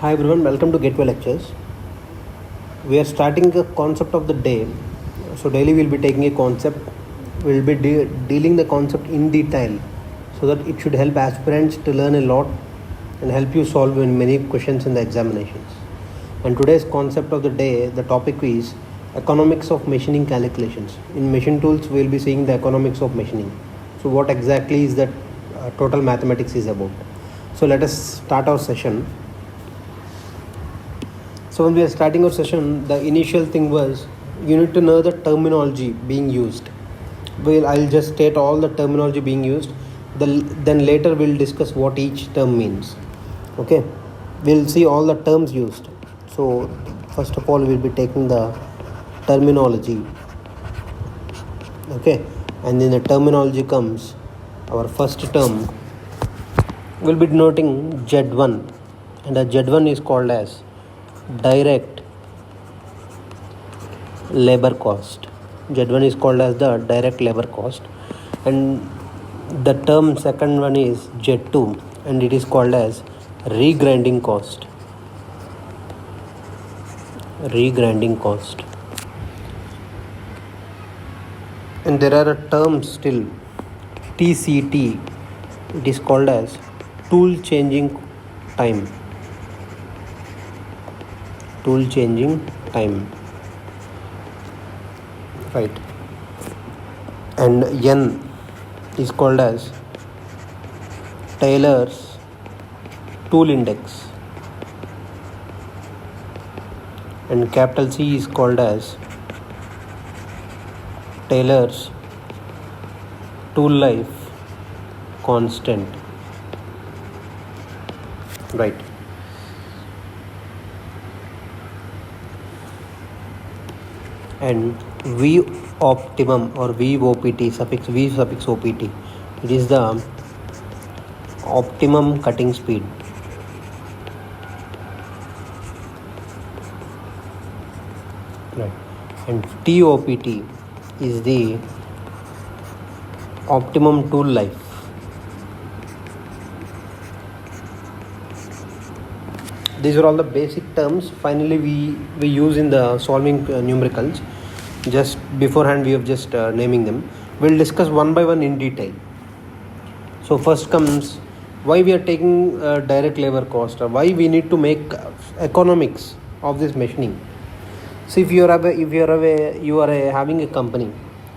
Hi everyone, welcome to Gateway Lectures. We are starting the concept of the day. So daily we'll be taking a concept, we'll be dealing the concept in detail so that it should help aspirants to learn a lot and help you solve many questions in the examinations. And today's concept of the day, the topic is economics of machining calculations. In machine tools, we'll be seeing the economics of machining. So what exactly is that total mathematics is about? So let us start our session. So when we are starting our session, the initial thing was you need to know the terminology being used. I'll just state all the terminology being used. Then later we'll discuss what each term means. Okay, we'll see all the terms used. So first of all, we'll be taking the terminology. Okay, and in the terminology comes our first term. We'll be denoting Z1, and the Z1 is called as direct labor cost. Z1 is called as the direct labor cost, and the term second one is Z2, and it is called as regrinding cost. Regrinding cost. And there are terms still. TCT, it is called as tool changing time. Tool changing time, right? And N is called as Taylor's tool index, and capital C is called as Taylor's tool life constant, right? And V optimum or VOPT, suffix V suffix OPT, it is the optimum cutting speed. Right. And TOPT is the optimum tool life. These are all the basic terms. Finally, we use in the solving numericals. Just beforehand, we have just naming them. We'll discuss one by one in detail. So first comes why we are taking direct labor cost, or why we need to make economics of this machining. So if you are having a company,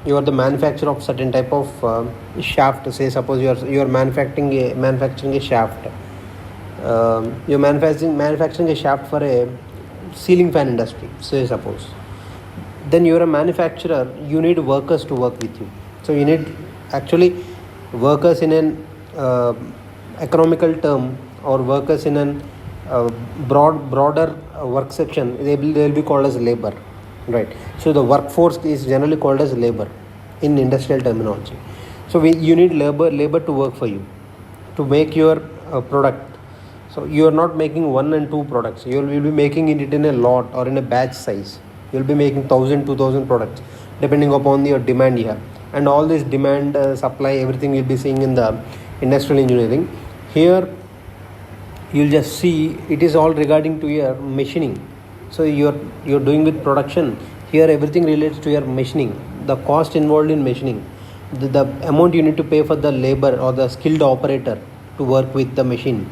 you are the manufacturer of certain type of shaft. Say suppose you are manufacturing a shaft. You're manufacturing a shaft for a ceiling fan industry, say suppose. Then you're a manufacturer, you need workers to work with you. So you need actually workers in an economical term, or workers in an broader work section. They'll be called as labor, right? So the workforce is generally called as labor in industrial terminology. So you need labor to work for you to make your product. So you are not making 1 and 2 products. You will be making it in a lot or in a batch size. You will be making 1,000, 2,000 products depending upon your demand here. And all this demand, supply, everything you'll be seeing in the industrial engineering. Here you'll just see it is all regarding to your machining. So you're doing with production. Here everything relates to your machining. The cost involved in machining. The amount you need to pay for the labor or the skilled operator to work with the machine.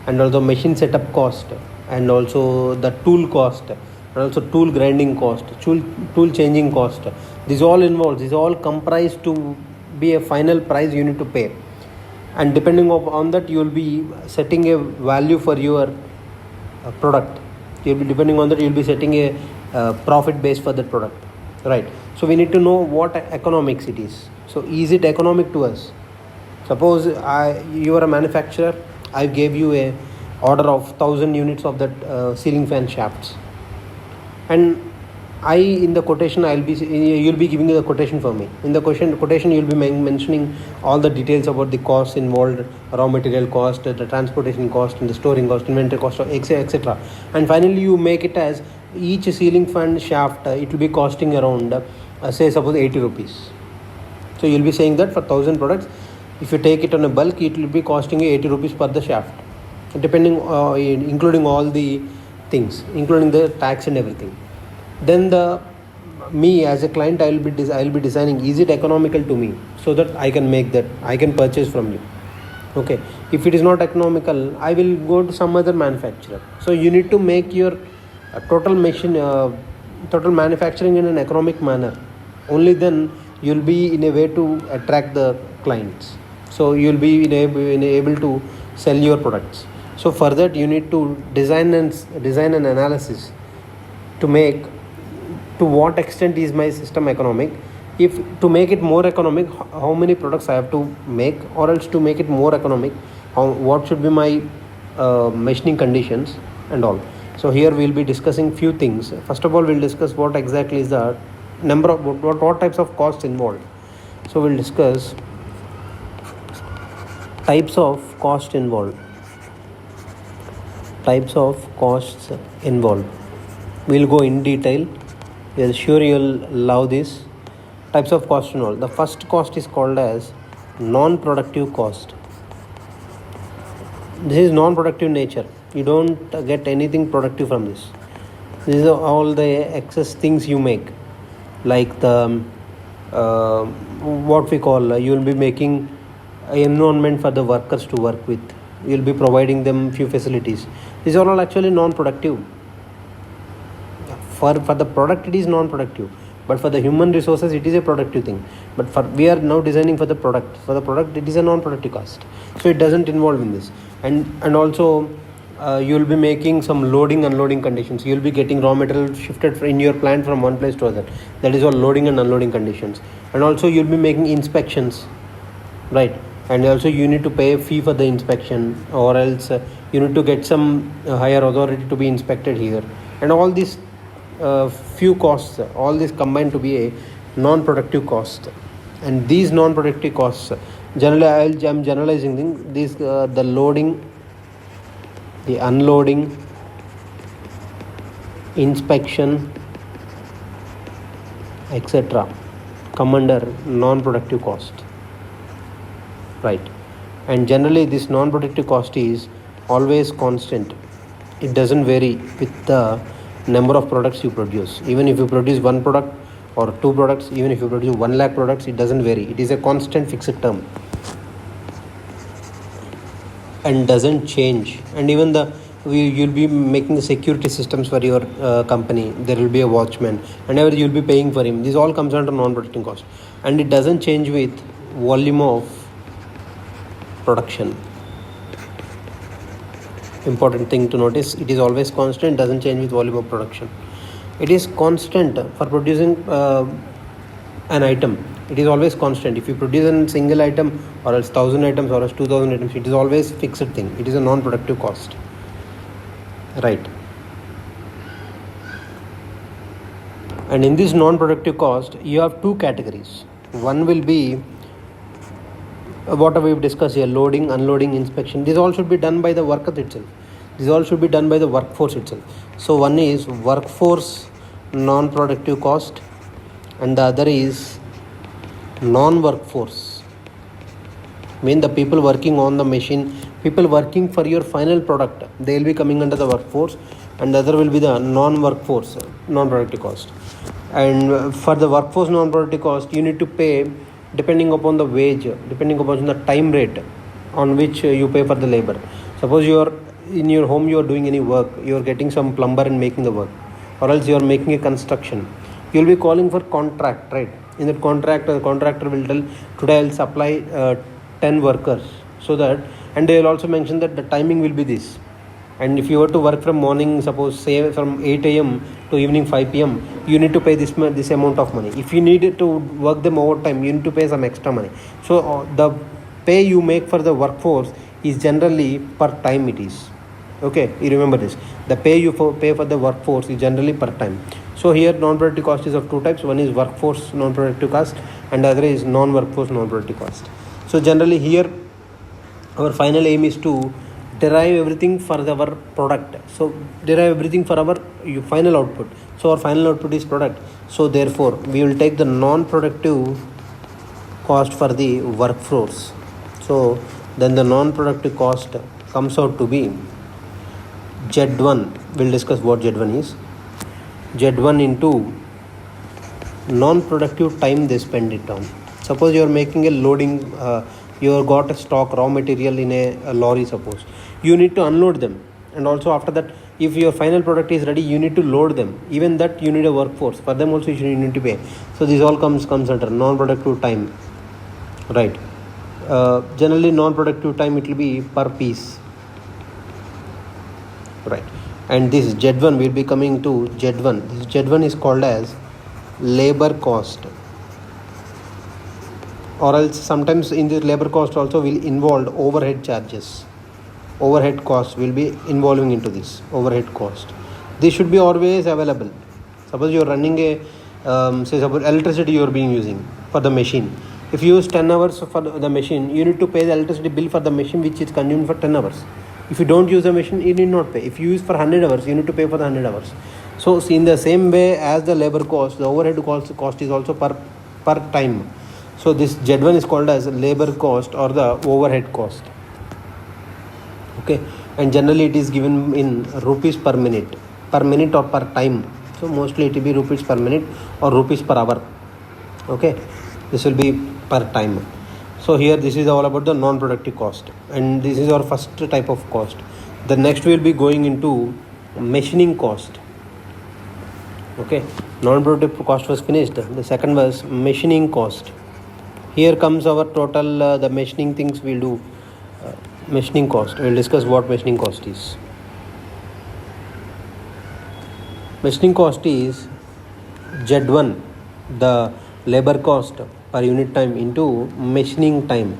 And also machine setup cost, and also the tool cost, and also tool grinding cost, tool changing cost. This all involves, this all comprised to be a final price you need to pay. And depending on that, you will be setting a value for your product. Depending on that, you will be setting a profit base for that product, right? So we need to know what economics it is. So is it economic to us? Suppose you are a manufacturer. I gave you a order of 1,000 units of that ceiling fan shafts, and in the quotation you'll be giving the quotation for me. In the quotation you'll be mentioning all the details about the costs involved, raw material cost, the transportation cost, and the storing cost, inventory cost, etc. And finally you make it as each ceiling fan shaft it will be costing around say suppose 80 rupees. So you'll be saying that for 1,000 products, if you take it on a bulk, it will be costing you 80 rupees per the shaft. depending including all the things, including the tax and everything. Then the me as a client, I will be designing, is it economical to me, so that I can make that, I can purchase from you. Okay, if it is not economical, I will go to some other manufacturer. So you need to make your total machine total manufacturing in an economic manner. Only then you'll be in a way to attract the clients, so you'll be able to sell your products. So for that you need to design an analysis to make, to what extent is my system economic. If to make it more economic, how many products I have to make, or else to make it more economic, what should be my machining conditions and all. So here we'll be discussing few things. First of all, we'll discuss what exactly is the number of what types of costs involved. So we'll discuss types of cost involved. Types of costs involved. We'll go in detail. We're sure you'll love this. Types of cost involved. The first cost is called as non-productive cost. This is non-productive nature. You don't get anything productive from this. These are all the excess things you make, like the what we call, you will be making an environment for the workers to work with. You will be providing them few facilities. These are all actually non-productive. For the product it is non-productive, but for the human resources it is a productive thing. But we are now designing for the product. For the product it is a non-productive cost, so it doesn't involve in this. And also you will be making some loading unloading conditions. You will be getting raw material shifted in your plant from one place to other. That is all loading and unloading conditions. And also you will be making inspections, right? And also you need to pay a fee for the inspection, or else you need to get some higher authority to be inspected here. And all these few costs, all this combined to be a non-productive cost. And these non-productive costs, generally I'm generalizing these, the loading, the unloading, inspection, etc., come under non-productive cost, right? And generally this non-productive cost is always constant. It doesn't vary with the number of products you produce. Even if you produce one product or two products, even if you produce 1 lakh products, it doesn't vary. It is a constant fixed term and doesn't change. And even you'll be making the security systems for your company. There will be a watchman, and you'll be paying for him. This all comes under non-productive cost, and it doesn't change with volume of production. Important thing to notice, it is always constant, doesn't change with volume of production. It is constant for producing an item. It is always constant. If you produce a single item, or else 1000 items, or else 2000 items, it is always fixed thing. It is a non-productive cost, right? And in this non-productive cost, you have two categories. One will be what we've discussed here: loading, unloading, inspection. This all should be done by the worker itself. This all should be done by the workforce itself. So one is workforce non-productive cost, and the other is non-workforce. Mean the people working on the machine, people working for your final product, they will be coming under the workforce, and the other will be the non-workforce non-productive cost. And for the workforce non-productive cost, you need to pay depending upon the wage, depending upon the time rate on which you pay for the labor. Suppose you are in your home, you are doing any work, you are getting some plumber and making the work, or else you are making a construction, you will be calling for contract, right? In that contract, the contractor will tell, today I will supply 10 workers, so that, and they will also mention that the timing will be this. And if you were to work from morning, suppose say from 8 a.m. to evening 5 p.m., you need to pay this amount of money. If you need to work them overtime, you need to pay some extra money. So the pay you make for the workforce is generally per time it is. Okay, you remember this. The pay you pay for the workforce is generally per time. So here non-productive cost is of two types. One is workforce non-productive cost, and the other is non-workforce non-productive cost. So generally here our final aim is to derive everything for our product. So derive everything for our final output. So our final output is product. So therefore we will take the non-productive cost for the workforce. So then the non-productive cost comes out to be Z1. We'll discuss what Z1 is. Z1 into non-productive time they spend it on. Suppose you are making a loading, you have got a stock raw material in a lorry. Suppose you need to unload them, and also after that, if your final product is ready, you need to load them. Even that you need a workforce. For them also you need to pay. So this all comes under non-productive time, right? Generally non-productive time, it will be per piece, right? And this Z1 will be coming to Z1. This Z1 is called as labor cost, or else sometimes in the labor cost also will involve overhead charges. Overhead cost will be involving into this overhead cost. This should be always available. Suppose you are running a say suppose electricity you are being using for the machine. If you use 10 hours for the machine, you need to pay the electricity bill for the machine which is consumed for 10 hours. If you don't use the machine, you need not pay. If you use for 100 hours, you need to pay for the 100 hours. So in the same way as the labor cost, the overhead cost is also per time. So this Z1 is called as labor cost or the overhead cost. Okay, and generally it is given in rupees per minute or per time. So mostly it will be rupees per minute or rupees per hour. Okay, this will be per time. So here this is all about the non-productive cost, and this is our first type of cost. The next will be going into machining cost. Okay, non-productive cost was finished. The second was machining cost. Here comes our total the machining things we'll do. Machining cost. We'll discuss what machining cost is. Machining cost is Z1, the labor cost per unit time into machining time.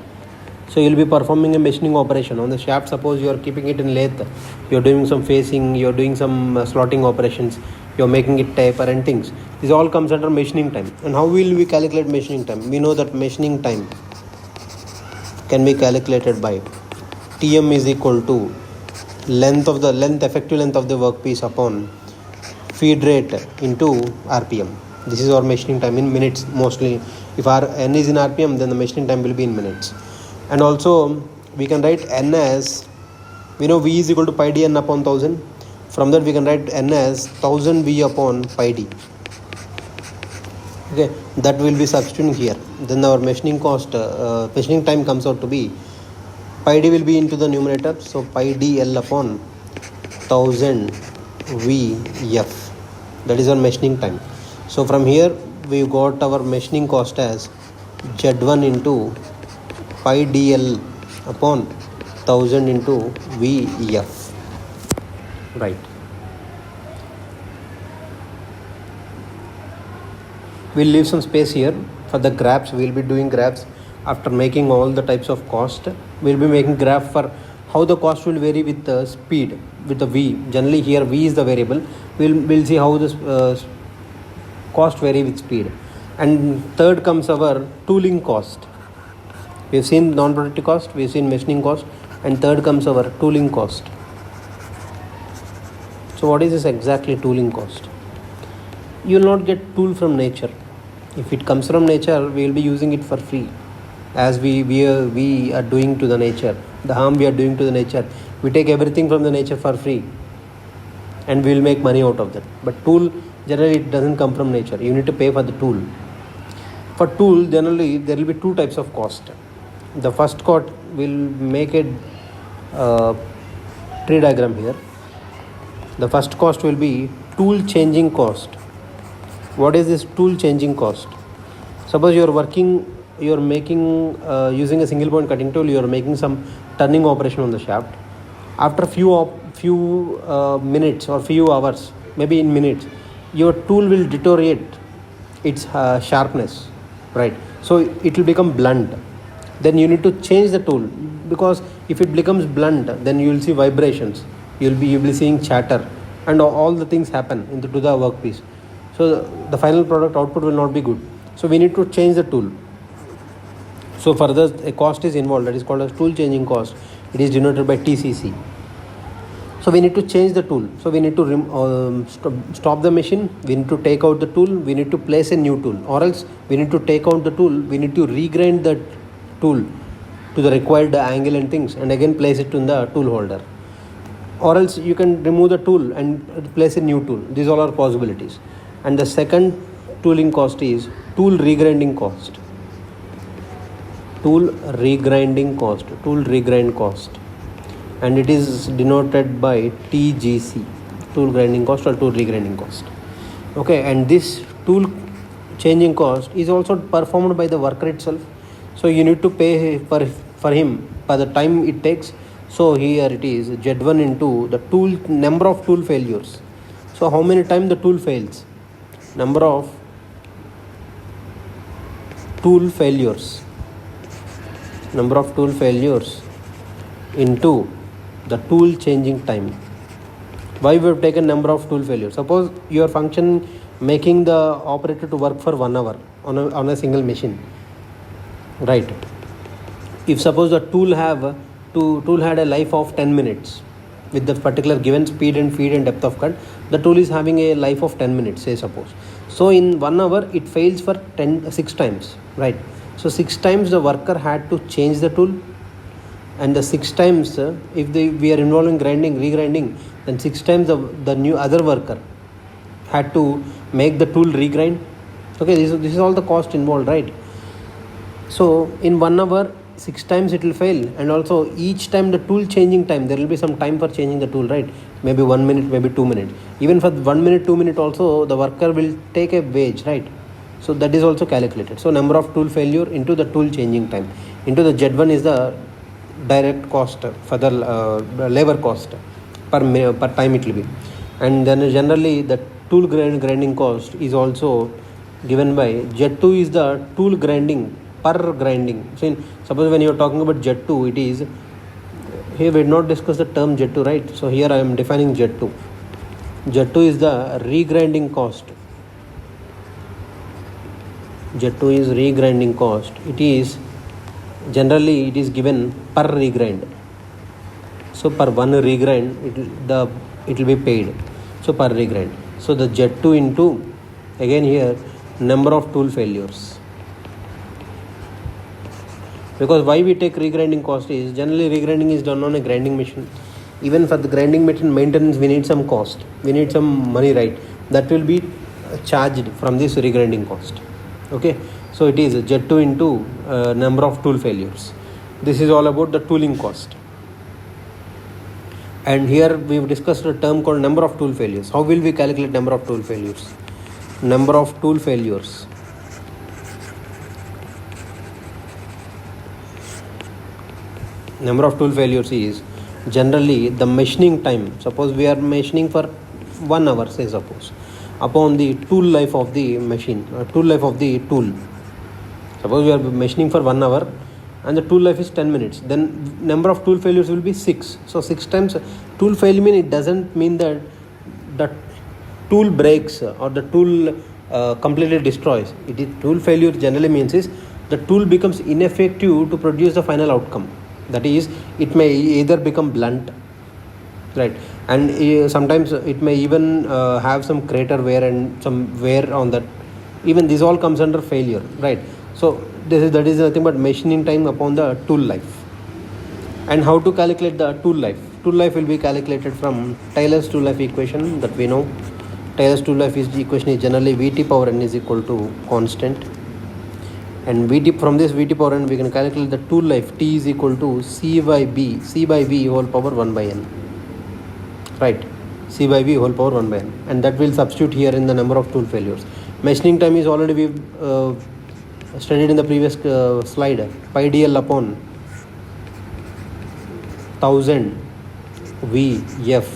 So you'll be performing a machining operation on the shaft. Suppose you are keeping it in lathe, you're doing some facing, you're doing some slotting operations, you're making it taper and things. This all comes under machining time. And how will we calculate machining time? We know that machining time can be calculated by Tm is equal to effective length of the workpiece upon feed rate into RPM. This is our machining time in minutes mostly. If our N is in RPM, then the machining time will be in minutes. And also we can write N as, we know V is equal to pi d N upon 1000. From that we can write N as 1000 V upon pi d. Okay, that will be substituting here. Then our machining cost, machining time comes out to be pi d will be into the numerator. So pi d L upon 1000 VF. That is our machining time. So from here we got our machining cost as Z1 into pi dl upon 1000 into VF. Right. We'll leave some space here for the graphs. We'll be doing graphs after making all the types of cost. We'll be making graph for how the cost will vary with the speed, with the V. Generally here V is the variable. We'll see how this cost vary with speed. And third comes our tooling cost. We've seen non-productive cost, we've seen machining cost, and third comes our tooling cost. So what is this exactly tooling cost? You will not get tool from nature. If it comes from nature, we will be using it for free, as we are doing to the nature, the harm we are doing to the nature. We take everything from the nature for free and we will make money out of that. But tool, generally it doesn't come from nature. You need to pay for the tool. For tool, generally there will be two types of cost. The first cost will make a tree diagram here. The first cost will be tool changing cost. What is this tool changing cost? Suppose you are working, you are making using a single point cutting tool, you are making some turning operation on the shaft. After few minutes or few hours, maybe in minutes, your tool will deteriorate its sharpness, right? So it will become blunt. Then you need to change the tool, because if it becomes blunt, then you will see vibrations. You will be seeing chatter, and all the things happen into the workpiece. So the final product output will not be good. So we need to change the tool. So further a cost is involved, that is called as tool changing cost. It is denoted by TCC. So we need to change the tool. So we need to stop the machine. We need to take out the tool. We need to place a new tool, or else we need to take out the tool. We need to regrind the tool to the required angle and things, and again place it in the tool holder. Or else you can remove the tool and place a new tool. These all are possibilities. And the second tooling cost is tool regrinding cost. Tool regrind cost, and it is denoted by TGC, tool grinding cost or tool regrinding cost. Okay, and this tool changing cost is also performed by the worker itself, so you need to pay for him by the time it takes. So here it is Z1 into the tool number of tool failures. So how many times the tool fails? Number of tool failures into the tool changing time. Why we have taken number of tool failures? Suppose your function making the operator to work for 1 hour on a single machine, right? If suppose the tool had a life of 10 minutes with the particular given speed and feed and depth of cut, the tool is having a life of 10 minutes, say suppose. So in 1 hour it fails for 6 times, right? So 6 times the worker had to change the tool, and the 6 times if we are involving regrinding, then 6 times the new other worker had to make the tool regrind. Okay, this is all the cost involved, right? So in 1 hour 6 times it will fail, and also each time the tool changing time, there will be some time for changing the tool, right? Maybe 1 minute, maybe 2 minutes. Even for 1 minute, 2 minutes also the worker will take a wage, right? So that is also calculated. So number of tool failure into the tool changing time into the Z1 is the direct cost for the labor cost per time it will be. And then generally the tool grinding cost is also given by Z2 is the tool grinding per grinding. So suppose when you are talking about Z2, it is, here we did not discuss the term Z2, right? So here I am defining Z2. Z2 is the regrinding cost. Z2 is regrinding cost. It is generally it is given per regrind. So per one regrind it will be paid. So per regrind. So the Z2 into, again here, number of tool failures. Because why we take regrinding cost is generally regrinding is done on a grinding machine. Even for the grinding machine maintenance we need some cost, we need some money, right? That will be charged from this regrinding cost. Okay, so it is Z2 into number of tool failures. This is all about the tooling cost. And here we have discussed a term called number of tool failures. How will we calculate number of tool failures? Number of tool failures. Number of tool failures is generally the machining time. Suppose we are machining for 1 hour, say suppose, upon the tool life of the machine, tool life of the tool. Suppose we are machining for 1 hour and the tool life is 10 minutes, then number of tool failures will be 6. So 6 times tool fail mean, it doesn't mean that the tool breaks or the tool completely destroys. It is tool failure generally means is the tool becomes ineffective to produce the final outcome. That is, it may either become blunt, right? And sometimes it may even have some crater wear and some wear on that. Even this all comes under failure, right? So that is nothing but machining time upon the tool life. And how to calculate the tool life? Tool life will be calculated from Taylor's tool life equation that we know. Taylor's tool life equation is generally Vt power n is equal to constant. And from this Vt power n we can calculate the tool life. T is equal to C by V whole power 1 by n. Right, C by V whole power 1 by n, and that will substitute here in the number of tool failures. Machining time is already we've studied in the previous slide. Pi dl upon 1000 Vf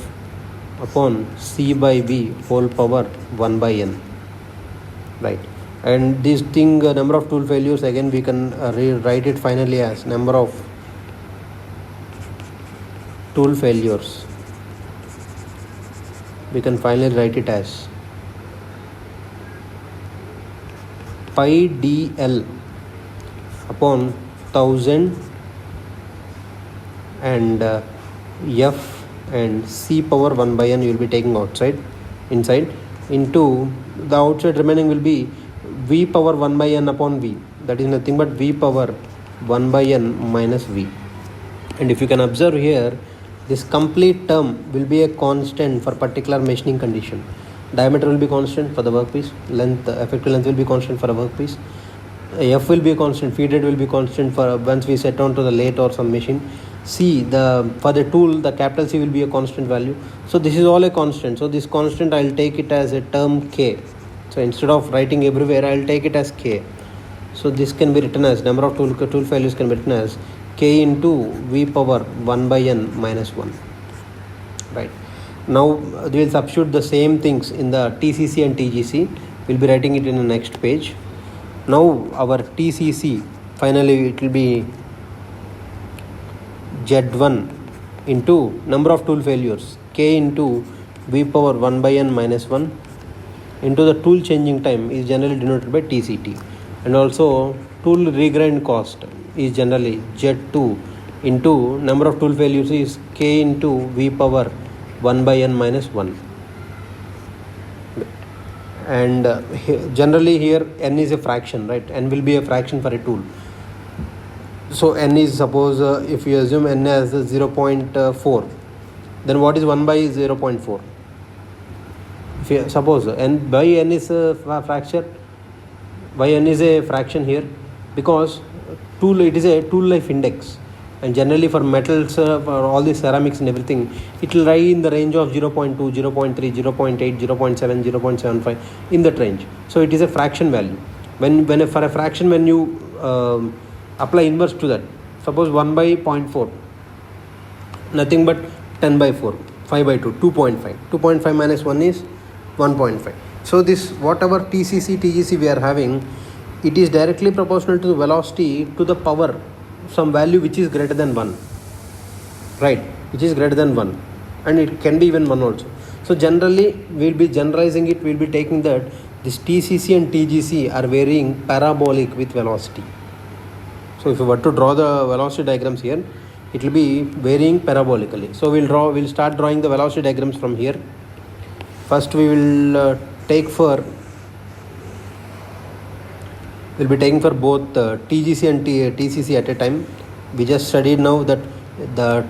upon C by V whole power 1 by n. Right, and this thing number of tool failures, again we can rewrite it finally as number of tool failures. We can finally write it as pi dl upon 1000 and f and c power 1 by n you will be taking inside into the outside remaining will be v power 1 by n upon v. That is nothing but v power 1 by n minus v. And if you can observe here, this complete term will be a constant for particular machining condition. Diameter will be constant for the workpiece, length, effective length will be constant for a workpiece, F will be a constant, feed rate will be constant for once we set on to the lathe or some machine. C, for the tool, the capital C will be a constant value. So this is all a constant. So this constant I'll take it as a term K. So instead of writing everywhere, I'll take it as K. So this can be written as number of tool values can be written as K into V power 1 by n minus 1. Right. Now we will substitute the same things in the TCC and TGC. We'll be writing it in the next page. Now our TCC, finally it will be Z1 into number of tool failures, K into V power 1 by n minus 1 into the tool changing time is generally denoted by TCT, and also tool regrind cost is generally Z2 into number of tool failures is K into V power 1 by n minus 1. And generally here n is a fraction, right? N will be a fraction for a tool. So n is, suppose if you assume n as 0.4, then what is 1 by 0.4? If you suppose n by n is a fraction, why n is a fraction here? Because it is a tool life index, and generally for metals, for all the ceramics and everything, it will lie in the range of 0.2, 0.3, 0.8, 0.7, 0.75, in that range. So it is a fraction value. When for a fraction, when you apply inverse to that, suppose 1 by 0.4, nothing but 10 by 4, 5 by 2, 2.5. 2.5 minus 1 is 1.5. So this, whatever TCC, TGC we are having, it is directly proportional to the velocity to the power, some value which is greater than 1, right? Which is greater than 1, and it can be even 1 also. So generally we'll be generalizing it, we'll be taking that this TCC and TGC are varying parabolic with velocity. So if you were to draw the velocity diagrams here, it will be varying parabolically. So we'll start drawing the velocity diagrams from here. First we will we'll be taking for both TGC and TCC at a time. We just studied now that the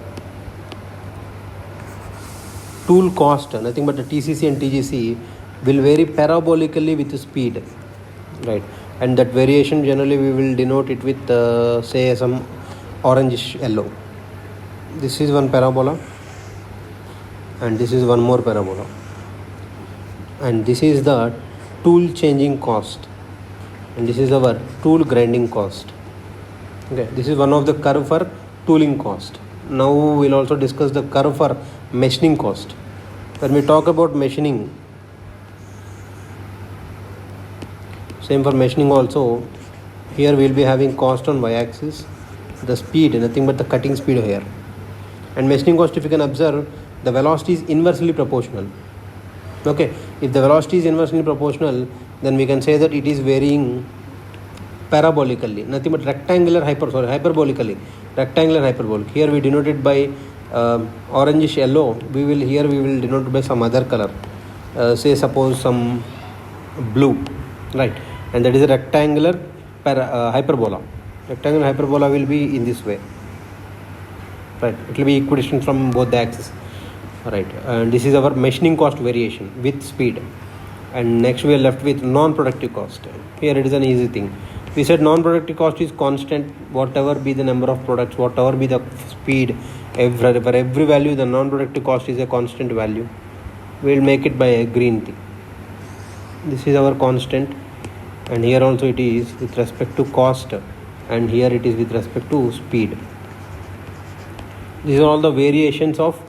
tool cost, nothing but the TCC and TGC, will vary parabolically with speed, right? And that variation generally we will denote it with say some orangish yellow. This is one parabola, and this is one more parabola, and this is the tool changing cost, and this is our tool grinding cost. Okay, this is one of the curve for tooling cost. Now we'll also discuss the curve for machining cost. When we talk about machining, same for machining also, here we'll be having cost on y-axis, the speed, nothing but the cutting speed here. And machining cost, if you can observe, the velocity is inversely proportional. Okay, if the velocity is inversely proportional, then we can say that it is varying parabolically, nothing but hyperbolically, rectangular hyperbolic. Here we denote it by orangish yellow. We will denote it by some other color, say suppose some blue, right? And that is a rectangular hyperbola. Rectangular hyperbola will be in this way, right? It will be equidistant from both the axes, right? And this is our machining cost variation with speed. And next we are left with non-productive cost. Here it is an easy thing. We said non-productive cost is constant, whatever be the number of products, whatever be the speed, for every value the non-productive cost is a constant value. We will make it by a green thing. This is our constant, and here also it is with respect to cost, and here it is with respect to speed. These are all the variations of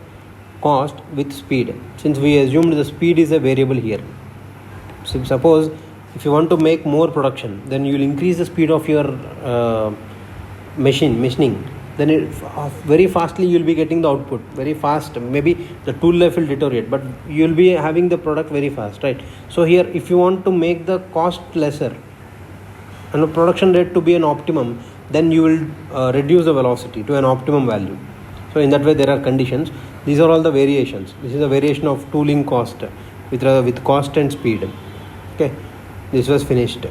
cost with speed, since we assumed the speed is a variable here. So suppose if you want to make more production, then you will increase the speed of your machining. Then very fastly you will be getting the output very fast. Maybe the tool life will deteriorate, but you will be having the product very fast, right? So here, if you want to make the cost lesser and the production rate to be an optimum, then you will reduce the velocity to an optimum value. So in that way there are conditions. These are all the variations. This is a variation of tooling cost with cost and speed. Okay, this was finished.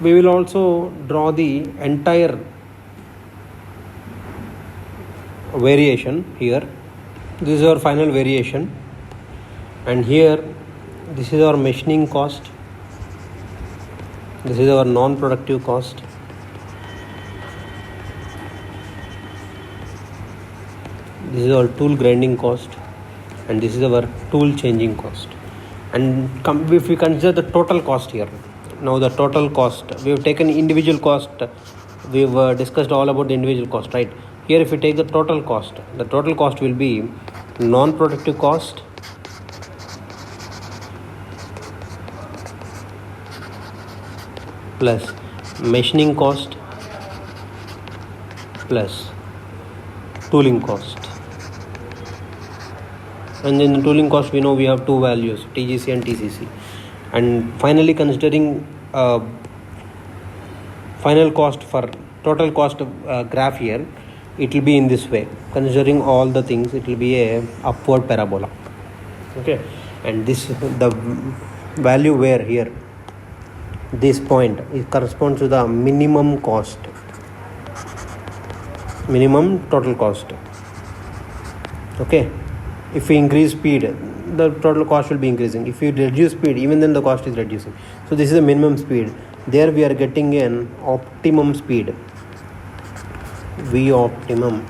We will also draw the entire variation here. This is our final variation, and here this is our machining cost, this is our non-productive cost, this is our tool grinding cost, and this is our tool changing cost. And if we consider the total cost here, now the total cost, we have taken individual cost, we have discussed all about the individual cost, right? Here if we take the total cost will be non-productive cost plus machining cost plus tooling cost. And in the tooling cost, we know we have two values, TGC and TCC. And finally, considering final cost for total cost graph here, it will be in this way. Considering all the things, it will be a upward parabola. Okay, and this the value where here this point, it corresponds to the minimum cost, minimum total cost. Okay. If we increase speed, the total cost will be increasing. If we reduce speed, even then the cost is reducing. So this is the minimum speed. There we are getting an optimum speed. V optimum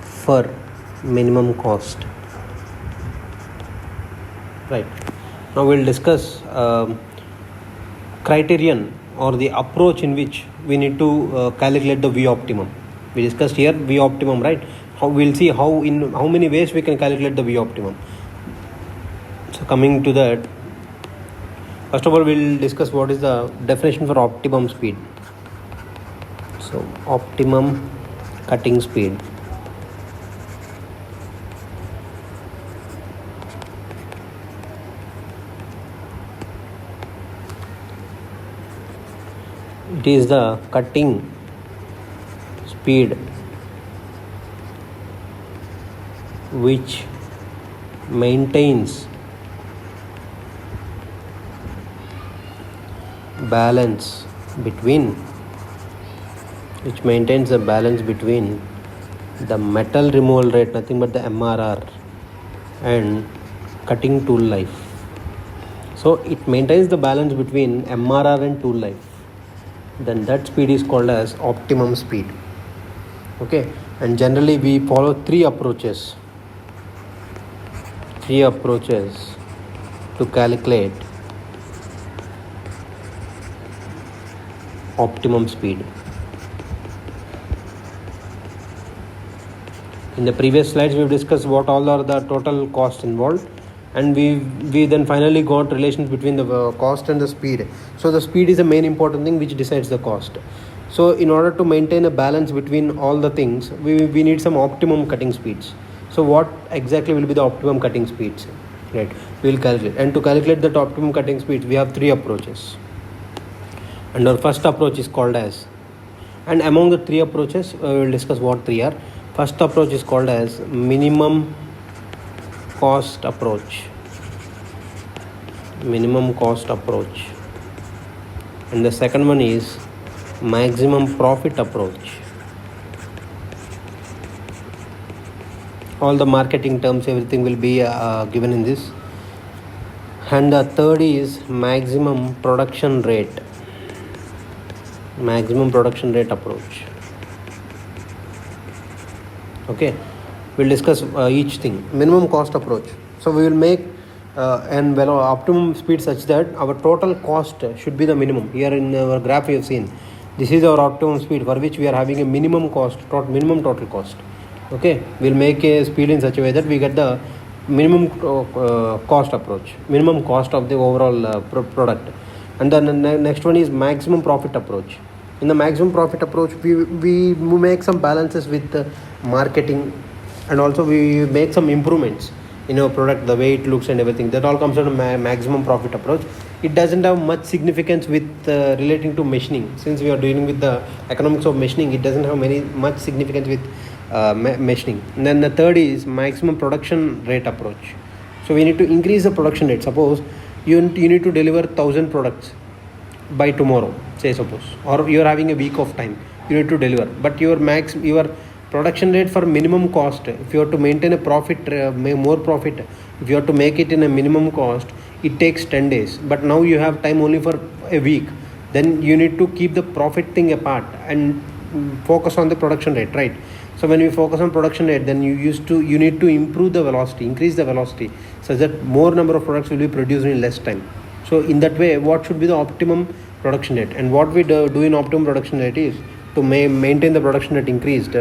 for minimum cost. Right. Now we'll discuss criterion or the approach in which we need to calculate the V optimum. We discussed here V optimum, right? We'll see how many ways we can calculate the V optimum. So coming to that, first of all we'll discuss what is the definition for optimum speed. So optimum cutting speed. It is the cutting speed which maintains the balance between the metal removal rate, nothing but the MRR, and cutting tool life. So it maintains the balance between MRR and tool life. Then that speed is called as optimum speed. Okay, and generally we follow three approaches to calculate optimum speed. In the previous slides we have discussed what all are the total costs involved, and we then finally got relations between the cost and the speed. So the speed is the main important thing which decides the cost. So in order to maintain a balance between all the things, we need some optimum cutting speeds. So what exactly will be the optimum cutting speeds? Right, we will calculate. And to calculate that optimum cutting speeds, we have three approaches. And our first approach is called as, and among the three approaches, we will discuss what three are. First approach is called as minimum cost approach. And the second one is maximum profit approach. All the marketing terms, everything will be given in this. And the third is maximum production rate approach. Okay, we'll discuss each thing. Minimum cost approach. So we will make optimum speed such that our total cost should be the minimum. Here in our graph you have seen, this is our optimum speed for which we are having a minimum total cost. Okay, we'll make a speed in such a way that we get the minimum cost approach, minimum cost of the overall product. And then the next one is maximum profit approach. In the maximum profit approach, we make some balances with marketing, and also we make some improvements in our product, the way it looks and everything. That all comes under maximum profit approach. It doesn't have much significance with relating to machining. Since we are dealing with the economics of machining, it doesn't have much significance with machining. And then the third is maximum production rate approach. So we need to increase the production rate. Suppose you need to deliver 1,000 products by tomorrow, say suppose, or you are having a week of time. you need to deliver. But your production rate for minimum cost, if you have to maintain a profit, more profit, if you have to make it in a minimum cost, it takes 10 days. But now you have time only for a week. Then you need to keep the profit thing apart and focus on the production rate, right? So when you focus on production rate, then you need to improve the velocity, increase the velocity, such that more number of products will be produced in less time. So in that way, what should be the optimum production rate? And what we do in optimum production rate is to maintain the production rate increased.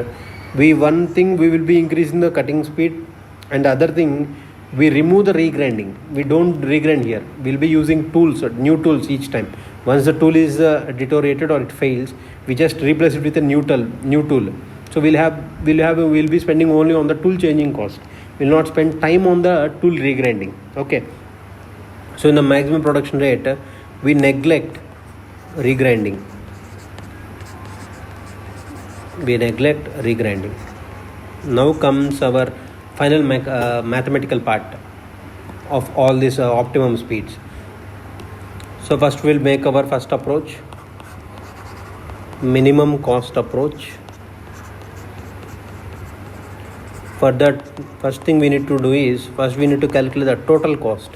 One thing we will be increasing the cutting speed, and the other thing, we remove the regrinding. We don't regrind here. We'll be using tools, new tools each time. Once the tool is deteriorated or it fails, we just replace it with a new tool. So we'll be spending only on the tool changing cost. We'll not spend time on the tool regrinding. Okay. So in the maximum production rate, we neglect regrinding. Now comes our final mathematical part of all these optimum speeds. So first we'll make our first approach, minimum cost approach. For that, first thing we need to do is, first we need to calculate the total cost.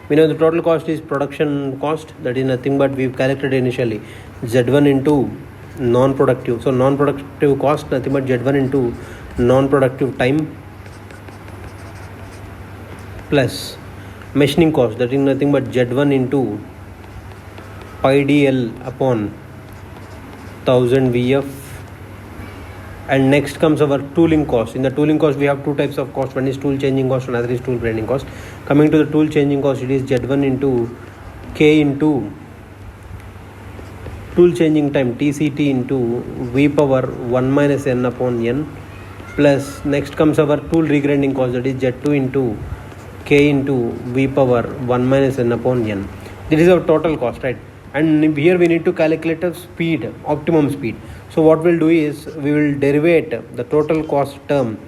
We know the total cost is production cost, that is nothing but we've calculated initially Z1 into non-productive. So non-productive cost, nothing but Z1 into non-productive time plus machining cost, that is nothing but Z1 into pi dl upon 1000 VF. And next comes our tooling cost. In the tooling cost, we have two types of cost. One is tool changing cost, another is tool grinding cost. Coming to the tool changing cost, it is Z1 into K into tool changing time TCT into V power 1 minus N upon N, plus next comes our tool regrinding cost, that is Z2 into K into V power 1 minus N upon N. This is our total cost, right? And here we need to calculate a speed, optimum speed. So what we'll do is we will derivate the total cost term,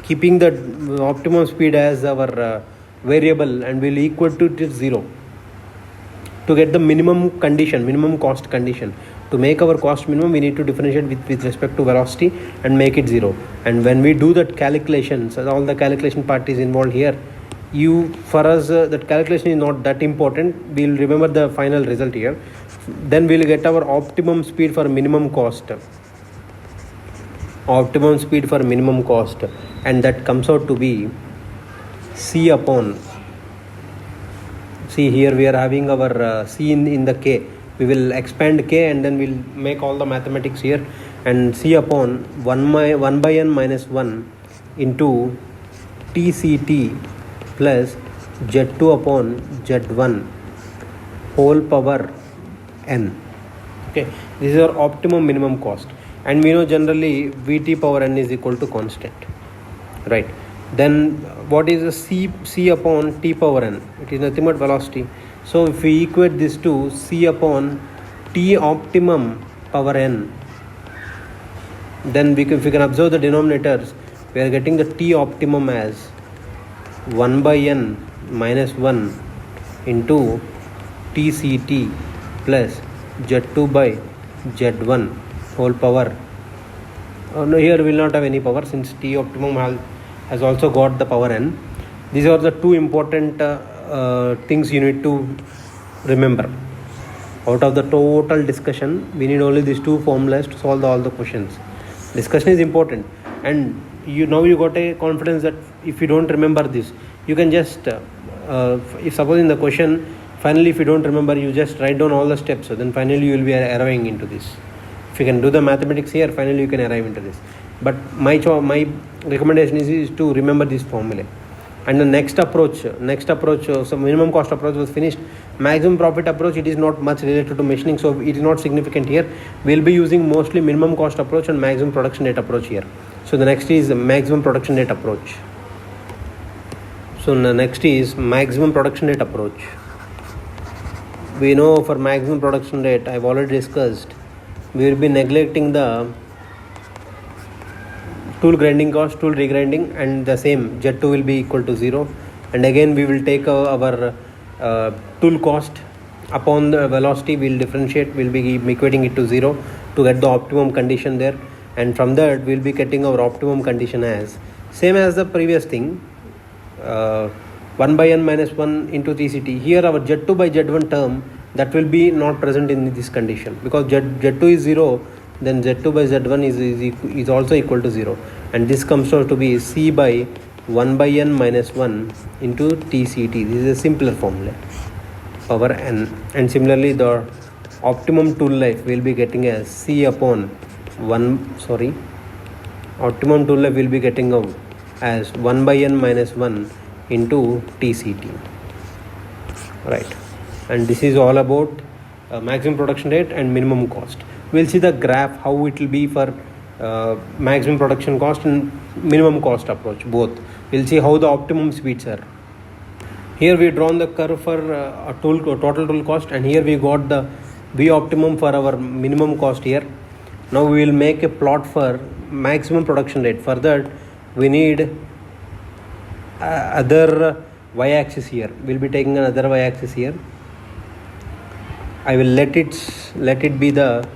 keeping the optimum speed as our variable, and we'll equal to it 0 to get the minimum cost condition. To make our cost minimum, we need to differentiate with respect to velocity and make it 0. And when we do that calculation, so all the calculation part is involved here. For us, that calculation is not that important. We'll remember the final result here. Then we'll get our optimum speed for minimum cost. And that comes out to be C upon. See, here we are having our C in the K. We will expand K and then we'll make all the mathematics here. And C upon 1 by N minus 1 into TCT plus Z2 upon Z1 whole power N. Okay, this is our optimum minimum cost. And we know generally Vt power N is equal to constant, right? Then what is the C upon T power N? It is nothing but velocity. So if we equate this to C upon T optimum power N, then if we can observe the denominators, we are getting the T optimum as 1 by N minus 1 into TCT plus Z2 by Z1 whole power. No, here we will not have any power since T optimum has also got the power N. These are the two important things you need to remember. Out of the total discussion, we need only these two formulas to solve all the questions. Discussion is important, and you got a confidence that if you don't remember this, you can just if suppose in the question finally if you don't remember, you just write down all the steps, so then finally you will be arriving into this. If you can do the mathematics here, finally you can arrive into this. But my recommendation is to remember this formula. And the next approach, so minimum cost approach was finished. Maximum profit approach, it is not much related to machining, so it is not significant here. We'll be using mostly minimum cost approach and maximum production rate approach here. So the next is maximum production rate approach. So the next is maximum production rate approach. We know for maximum production rate, I've already discussed, we will be neglecting the tool grinding cost, tool regrinding, and the same Z2 will be equal to 0. And again we will take our tool cost upon the velocity, we'll differentiate, we'll be equating it to 0. to get the optimum condition there, and from that we'll be getting our optimum condition as same as the previous thing, 1 by n minus 1 into TCT. Here our Z2 by Z1 term, that will be not present in this condition, because Z2 is 0, then Z2 by Z1 is also equal to 0, and this comes out to be C by 1 by n minus 1 into TCT. This is a simpler formula, power n. And similarly the optimum tool life will be getting as C upon optimum tool life will be getting out as 1 by n minus 1 into TCT, right? And this is all about maximum production rate and minimum cost. We'll see the graph how it will be for maximum production cost and minimum cost approach, both. We'll see how the optimum speeds are. Here we drawn the curve for total tool cost, and here we got the V optimum for our minimum cost here. Now we will make a plot for maximum production rate. For that we need other y-axis here. We'll be taking another y-axis here. I will let it be the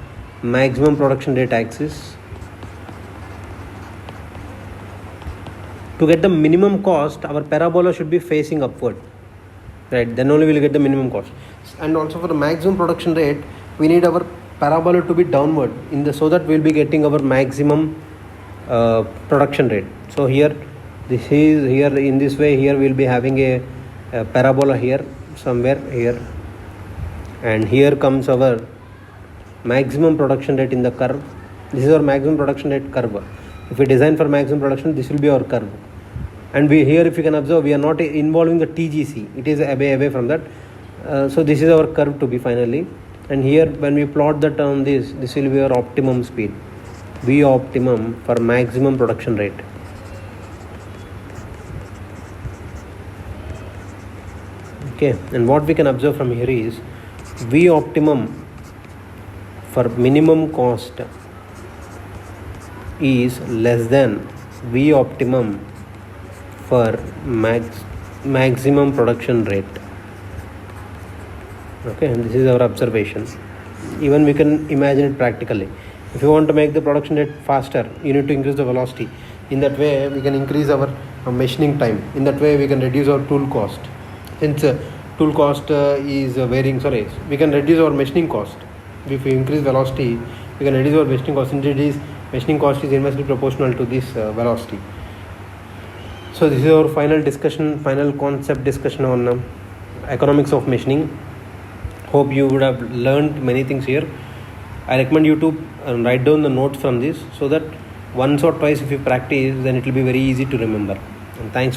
maximum production rate axis. To get the minimum cost, our parabola should be facing upward, right? Then only we'll get the minimum cost. And also for the maximum production rate, we need our parabola to be downward so that we'll be getting our maximum production rate. So here in this way, here we'll be having a parabola here somewhere here, and here comes our maximum production rate in the curve. This is our maximum production rate curve. If we design for maximum production, this will be our curve. And here if you can observe, we are not involving the TGC, it is away from that. So this is our curve to be finally, and here when we plot that on this will be our optimum speed, V optimum for maximum production rate. Okay, and what we can observe from here is V optimum for minimum cost is less than V optimum for maximum production rate. Okay, and this is our observation. Even we can imagine it practically. If you want to make the production rate faster, you need to increase the velocity. In that way we can increase our machining time. In that way we can reduce our tool cost. Since tool cost is varying, we can reduce our machining cost. If we increase velocity, we can reduce our machining cost. Since machining cost is inversely proportional to this velocity. So this is our final concept discussion on economics of machining. Hope you would have learned many things here. I recommend you to write down the notes from this, so that once or twice if you practice, then it will be very easy to remember. And thanks.